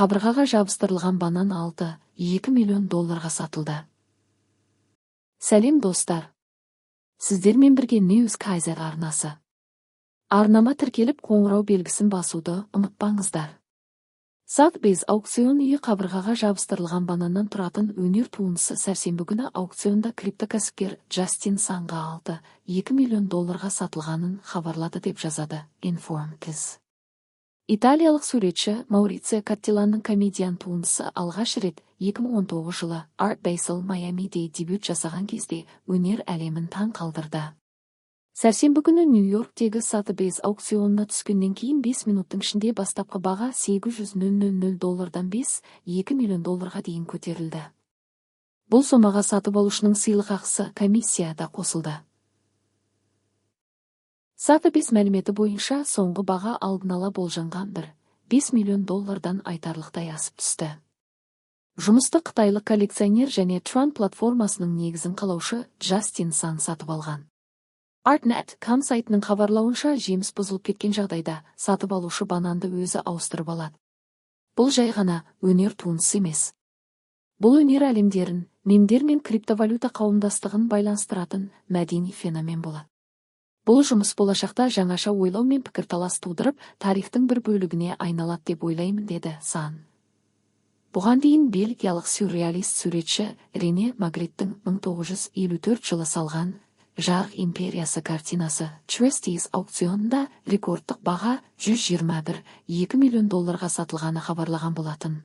Қабырғаға жабыстырылған банан 6,2 миллион долларға сатылды. Сәлем достар. Сіздермен бірге News Kaiser арнасы. Арнама тіркеліп қоңырау белгісін басуды ұмытпаңыздар. Sotheby's аукцион үйі қабырғаға жабыстырылған бананнан тұратын өнер туындысы сәрсенбі күні аукционда криптокәсіпкер Джастин Санға 6,2 миллион долларға сатылғанын хабарлады деп жазады Inform-Kiz. Италиялық суретші Маурицио Каттиланның комедиан туындысы алғаш рет 2019 жылы Art Basel Майамиде дебют жасаған кезде өнер әлемін таң қалдырды. Сәрсенбі күні Нью-Йорктегі Sotheby's аукционына түскеннен кейін 5 минуттың ішінде бастапқы баға $800,000 5,2 миллион долларға дейін көтерілді. Бұл сомаға сатып алушының сыйлық ақысы комиссия да қосылды. Sotheby's мәліметі бойынша соңғы баға алдын ала болжанған $5 миллион айтарлықтай асып түсті. Жұмысты қытайлық коллекционер және Tron платформасының негізін қалаушы Джастин Сан сатып алған. Artnet.com сайтының хабарлауынша жеміс бұзылып кеткен жағдайда сатып алушы бананды өзі ауыстырып алады. Бұл жай ғана өнер туындысы емес. Бұл өнер әлемдерін, мемдер мен криптовалюта қауымдастығын байланыстыратын мәдени феномен болады. Бұл жұмыс болашақта жаңаша ойлау мен пікірталас тудырып, тарихтың бір бөлігіне айналады деп ойлаймын, деді Сан. Бұған дейін бельгиялық сюрреалист суретші Рене Магриттің 1954 жылы салған «Жарық империясы» картинасы Christie's аукционында рекордтық баға $121,2 миллион сатылғаны хабарлаған болатын.